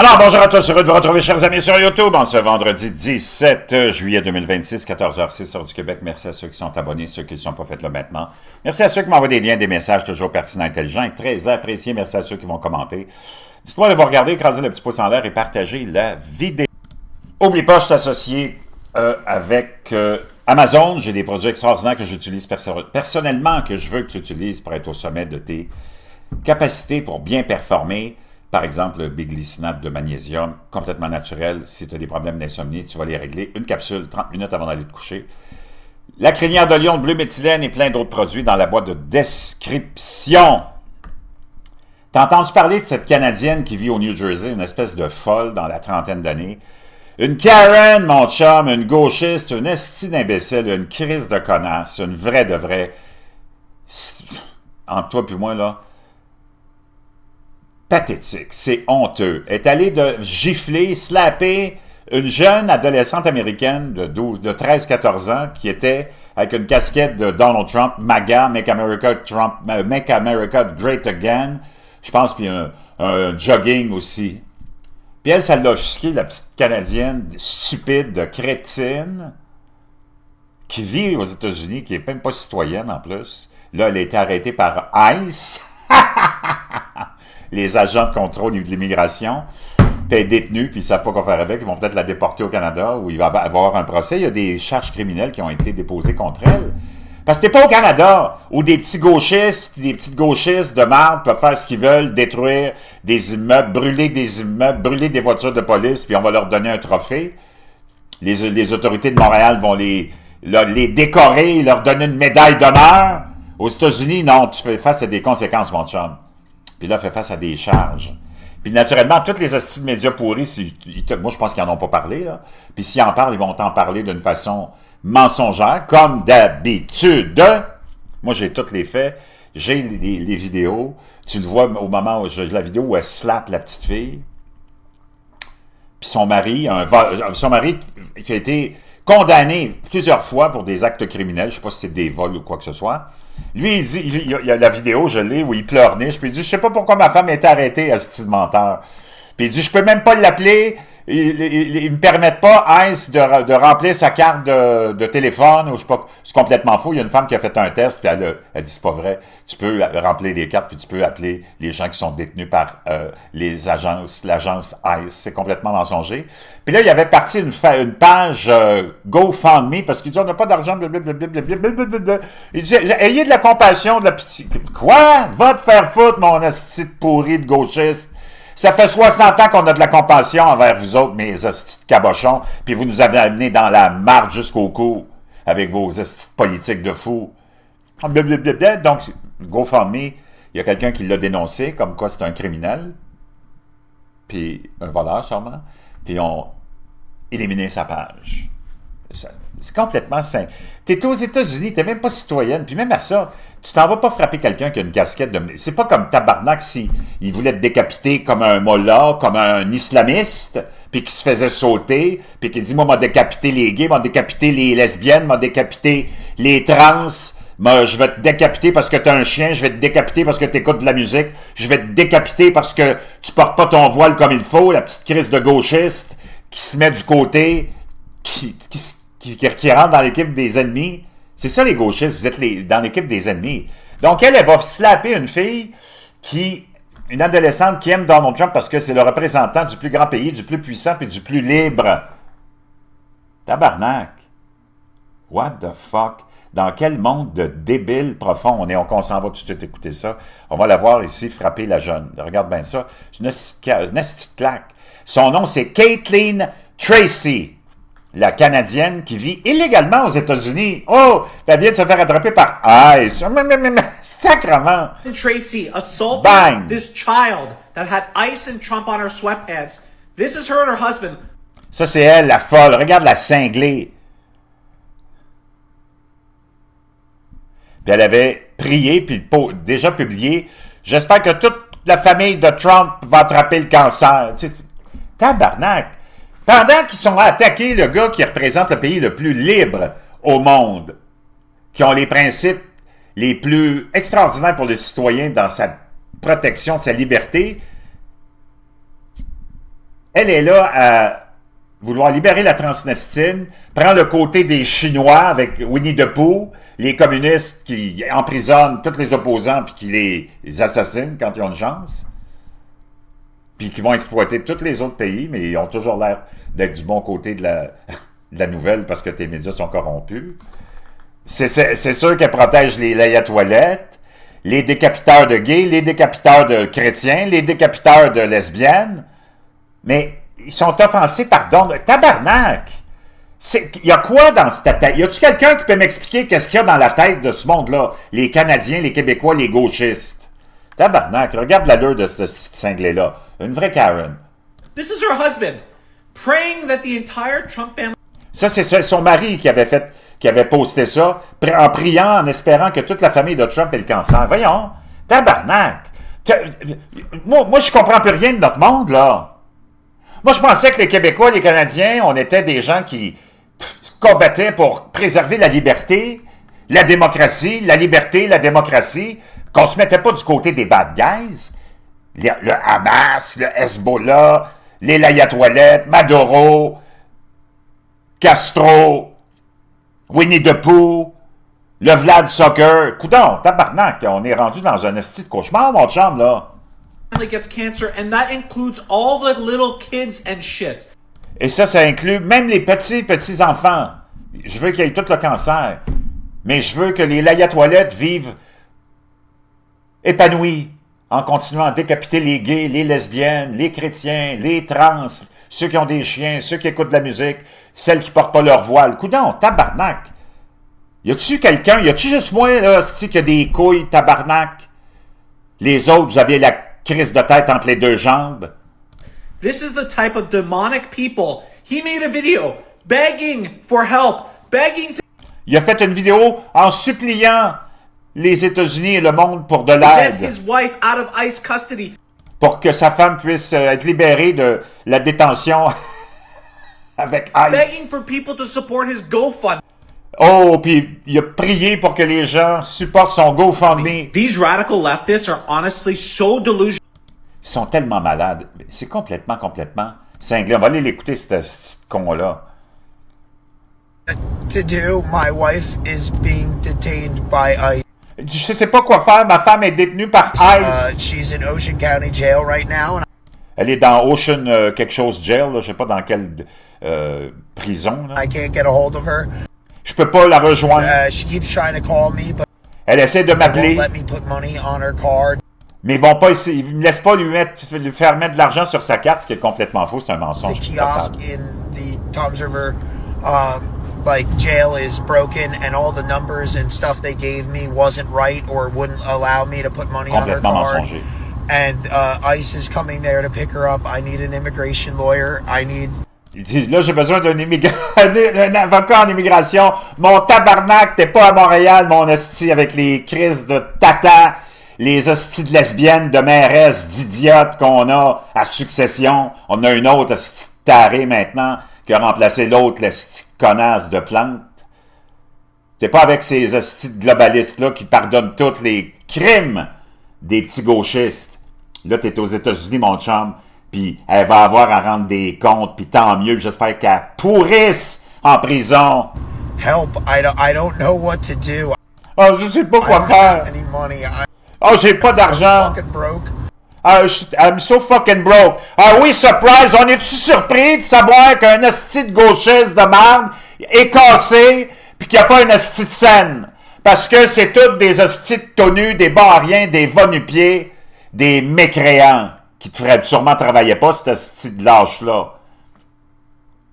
Alors, bonjour à tous, heureux de vous retrouver, chers amis, sur YouTube, en ce vendredi 17 juillet 2026, 14h06, heure du Québec. Merci à ceux qui sont abonnés, ceux qui ne sont pas faits là maintenant. Merci à ceux qui m'envoient des liens, des messages toujours pertinents, intelligents et très appréciés. Merci à ceux qui vont commenter. Dites-moi de vous regarder, écraser le petit pouce en l'air et partager la vidéo. N'oublie pas, je suis associé avec Amazon. J'ai des produits extraordinaires que j'utilise personnellement, que je veux que tu utilises pour être au sommet de tes capacités pour bien performer. Par exemple, le biglycinate de magnésium, complètement naturel. Si tu as des problèmes d'insomnie, tu vas les régler. Une capsule, 30 minutes avant d'aller te coucher. La crinière de lion, de bleu méthylène et plein d'autres produits dans la boîte de description. T'as entendu parler de cette Canadienne qui vit au New Jersey, une espèce de folle dans la trentaine d'années? Une Karen, mon chum, une gauchiste, une esti d'imbécile, une crise de connasse, une vraie de vraie. Entre toi puis moi, là, pathétique, c'est honteux. Elle est allée de gifler, slapper une jeune adolescente américaine de 13-14 ans qui était avec une casquette de Donald Trump, MAGA, Make America Great Again, je pense, puis un jogging aussi. Puis elle, ça l'a offusqué, la petite Canadienne stupide, crétine, qui vit aux États-Unis, qui n'est même pas citoyenne en plus. Là, elle a été arrêtée par ICE. Les agents de contrôle de l'immigration, puis elle est détenue, puis ils ne savent pas quoi faire avec, ils vont peut-être la déporter au Canada, où il va avoir un procès. Il y a des charges criminelles qui ont été déposées contre elle. Parce que t'es pas au Canada, où des petits gauchistes, des petites gauchistes de marde peuvent faire ce qu'ils veulent, détruire des immeubles, brûler des voitures de police, puis on va leur donner un trophée. Les autorités de Montréal vont les décorer, leur donner une médaille d'honneur. Aux États-Unis, non, tu fais face à des conséquences, mon chum. Puis là, fait face à des charges. Puis naturellement, toutes les hosties de médias pourris, moi je pense qu'ils n'en ont pas parlé, là. Puis s'ils en parlent, ils vont t'en parler d'une façon mensongère, comme d'habitude. Moi, j'ai tous les faits. J'ai les vidéos. Tu le vois au moment où j'ai la vidéo où elle slappe la petite fille. Puis son mari qui a été condamné plusieurs fois pour des actes criminels, je ne sais pas si c'est des vols ou quoi que ce soit. Lui, il dit, il y a la vidéo, je l'ai, où il pleurniche, puis il dit, je sais pas pourquoi ma femme a été arrêtée à ce style menteur. Puis il dit, je peux même pas l'appeler, ils me permettent pas, ICE, de remplir sa carte de téléphone, ou je sais pas, c'est complètement faux. Il y a une femme qui a fait un test, puis elle dit, c'est pas vrai. Tu peux remplir des cartes, puis tu peux appeler les gens qui sont détenus par l'agence ICE. C'est complètement mensonger. Puis là, il y avait parti une page GoFundMe, parce qu'il dit, on n'a pas d'argent, blablabla. Il dit, ayez de la compassion, de la pitié. Quoi? Va te faire foutre, mon asti pourri de gauchiste. Ça fait 60 ans qu'on a de la compassion envers vous autres, mes hosties de cabochons, puis vous nous avez amenés dans la marde jusqu'au cou, avec vos hosties de politiques de fous. Donc, GoFundMe, il y a quelqu'un qui l'a dénoncé, comme quoi c'est un criminel, puis un voleur sûrement, puis ils ont éliminé sa page. C'est complètement sain. T'es aux États-Unis, t'es même pas citoyenne, puis même à ça, tu t'en vas pas frapper quelqu'un qui a une casquette de... C'est pas comme Tabarnak si il voulait te décapiter comme un mollah, comme un islamiste, puis qui se faisait sauter, puis qui dit, moi, m'a décapité les gays, m'a décapité les lesbiennes, m'a décapité les trans, je vais te décapiter parce que t'es un chien, je vais te décapiter parce que t'écoutes de la musique, je vais te décapiter parce que tu portes pas ton voile comme il faut, la petite crise de gauchiste qui se met du côté, qui rentre dans l'équipe des ennemis. C'est ça les gauchistes, vous êtes dans l'équipe des ennemis. Donc elle va slapper une fille une adolescente qui aime Donald Trump parce que c'est le représentant du plus grand pays, du plus puissant et du plus libre. Tabarnak. What the fuck? Dans quel monde de débile profond on s'en va tout de suite écouter ça. On va la voir ici frapper la jeune. Regarde bien ça. Une petite claque. Son nom, c'est Caitlin Tracy. La Canadienne qui vit illégalement aux États-Unis. Oh, elle vient de se faire attraper par ICE. Sacrement. Tracy assaulted Bang. this child that had ICE and Trump on her sweatpants. This is her and her husband. Ça, c'est elle, la folle. Regarde la cinglée. Puis elle avait prié, puis déjà publié. J'espère que toute la famille de Trump va attraper le cancer. Tabarnak. Pendant qu'ils sont attaqués le gars qui représente le pays le plus libre au monde, qui ont les principes les plus extraordinaires pour le citoyen dans sa protection de sa liberté, Elle est là à vouloir libérer la Transnistrie, prend le côté des Chinois avec Winnie the Pooh, les communistes qui emprisonnent tous les opposants puis qui les assassinent quand ils ont une chance, puis qui vont exploiter tous les autres pays, mais ils ont toujours l'air d'être du bon côté de la nouvelle parce que tes médias sont corrompus. C'est sûr qu'elle protège les layatoilettes, les décapiteurs de gays, les décapiteurs de chrétiens, les décapiteurs de lesbiennes, mais ils sont offensés par don de tabarnak. Il y a quoi dans cette tête? Y a-tu quelqu'un qui peut m'expliquer qu'est-ce qu'il y a dans la tête de ce monde-là? Les Canadiens, les Québécois, les gauchistes. Tabarnak, regarde l'allure de ce cinglé-là. Une vraie Karen. This is her husband, praying that the entire Trump family... Ça, c'est son mari qui avait posté ça, en priant, en espérant que toute la famille de Trump ait le cancer. Voyons, tabarnak. Moi, je comprends plus rien de notre monde, là. Moi, je pensais que les Québécois, les Canadiens, on était des gens qui combattaient pour préserver la liberté, la démocratie, la liberté, la démocratie, qu'on se mettait pas du côté des bad guys. Le Hamas, le Hezbollah, les layatoilettes, Maduro, Castro, Winnie the Pooh, le Vlad Soccer. Coudon, tabarnak, on est rendu dans un esti de cauchemar, mon chum, là. gets cancer, and that includes all the little kids and shit. Et ça inclut même les petits-enfants. Je veux qu'ils aient tout le cancer. Mais je veux que les layatoilettes vivent épanouis en continuant à décapiter les gays, les lesbiennes, les chrétiens, les trans, ceux qui ont des chiens, ceux qui écoutent de la musique, celles qui portent pas leur voile. Coudon, tabarnak. Y a-tu quelqu'un, y a-tu juste moi, là, qui a des couilles, tabarnak? Les autres, vous avez la crise de tête entre les deux jambes. This is the type of demonic people. He made a video begging for help, begging to Il a fait une vidéo en suppliant les États-Unis et le monde pour de get l'aide, his wife out of ICE custody. pour que sa femme puisse être libérée de la détention avec ICE. Begging for people to support his GoFund. Oh, puis il a prié pour que les gens supportent son GoFundMe. These radical leftists are honestly so delusional. Ils sont tellement malades. C'est complètement cinglé. On va aller l'écouter, ce con-là. To do. My wife is being detained by ICE. Je sais pas quoi faire. Ma femme est détenue par ICE. She's in Ocean County Jail right now. And Elle est dans Ocean quelque chose jail. Là. Je sais pas dans quelle prison. Là. I can't get a hold of her. Je peux pas la rejoindre. She keeps trying to call me, but Elle essaie de they m'appeler. won't let me put money on her card. Mais ils vont pas essayer. Ils me laissent pas lui faire mettre de l'argent sur sa carte, ce qui est complètement faux. C'est un The mensonge. kiosk total. in the Toms River, jail is broken, and all the numbers and stuff they gave me wasn't right or wouldn't allow me to put money on her Complètement card. mensonger. And ICE is coming there to pick her up. I need an immigration lawyer. Il dit, là, j'ai besoin d'un avocat en immigration. Mon tabarnak, t'es pas à Montréal, mon hostie, avec les crises de tata, les hosties de lesbiennes, de mairesses, d'idiotes qu'on a à succession. On a une autre hostie de tarée maintenant qui a remplacé l'autre, l'hostie de connasse de plante. T'es pas avec ces hosties de globalistes-là qui pardonnent tous les crimes des petits gauchistes. Là, t'es aux États-Unis, mon chum. Puis elle va avoir à rendre des comptes, puis tant mieux, j'espère qu'elle pourrisse en prison. Help! I don't know what to do. Oh, je sais pas I quoi don't faire. have any money. Oh, j'ai pas I'm d'argent. fucking broke. I'm so fucking broke. Ah oui, surprise, on est-tu surpris de savoir qu'un asti de gauchiste de merde est cassé, puis qu'il n'y a pas une asti de scène? Parce que c'est toutes des astis de tonus, des bas-ariens, des va-nu-pieds, des mécréants, qui sûrement travaillaient pas, cette asti de lâche-là.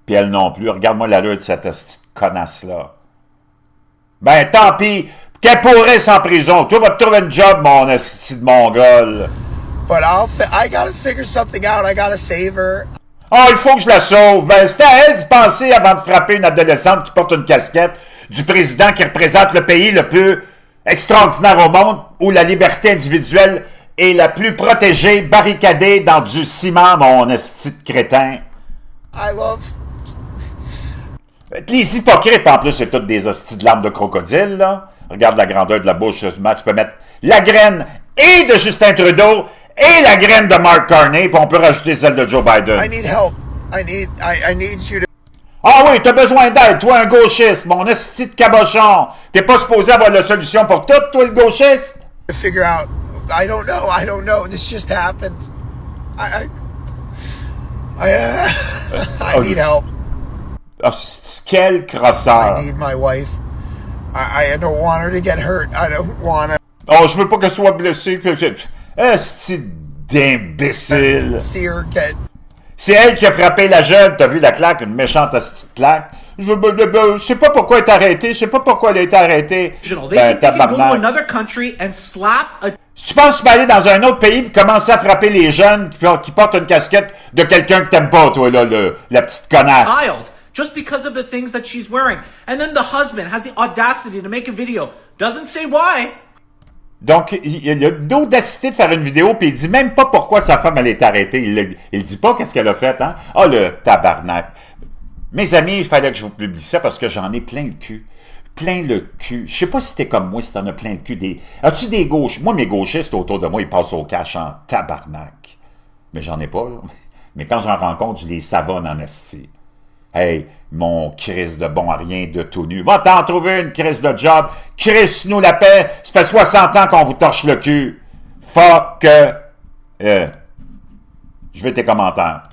Puis elle non plus. Regarde-moi l'allure de cette asti de connasse-là. Ben, tant pis. Qu'elle pourrisse en prison. Toi, va te trouver un job, mon asti de mongol. But I gotta figure something out. I gotta save her. Ah, il faut que je la sauve. Ben, c'est à elle d'y penser avant de frapper une adolescente qui porte une casquette du président qui représente le pays le plus extraordinaire au monde, où la liberté individuelle est la plus protégée, barricadée dans du ciment, mon esti de crétin. I love. Les hypocrites, en plus, c'est toutes des hosties de larmes de crocodile, là. Regarde la grandeur de la bouche. Tu peux mettre la graine et de Justin Trudeau et la graine de Mark Carney, puis on peut rajouter celle de Joe Biden. I need help. I need you to Ah oui, t'as besoin d'aide, toi un gauchiste, mon esti de cabochon. T'es pas supposé avoir la solution pour tout, toi le gauchiste? figure out. I don't know. This just happened. I need help. Oh, quel crosseur. I need my wife. I don't want her to get hurt. I don't want to Oh, je veux pas qu'elle soit blessée. Esti d'imbécile. see her get. C'est elle qui a frappé la jeune. T'as vu la claque, une méchante esti de claque. Je sais pas pourquoi elle est arrêtée. Je sais pas pourquoi elle a été arrêtée. They think they can go to another country and slap a Si tu penses que tu peux aller dans un autre pays et commencer à frapper les jeunes qui portent une casquette de quelqu'un que t'aimes pas, toi, là, la petite connasse. child just because of the things that she's wearing. And then the husband has the audacity to make a video. Doesn't say why. Donc, il a l'audacité de faire une vidéo, puis il dit même pas pourquoi sa femme, elle est arrêtée. Il dit pas qu'est-ce qu'elle a fait, hein? Ah, le tabarnak. Mes amis, il fallait que je vous publie ça parce que j'en ai plein le cul. Plein le cul. Je sais pas si t'es comme moi, si t'en as plein le cul. As-tu des gauches? Moi, mes gauchistes autour de moi, ils passent au cash en tabarnak. Mais j'en ai pas, là. Mais quand j'en rencontre, je les savonne en esti. Hey, mon Christ de bon à rien de tout nu. Va t'en trouver une crise de job. Crisse-nous la paix. Ça fait 60 ans qu'on vous torche le cul. Fuck. Je veux tes commentaires.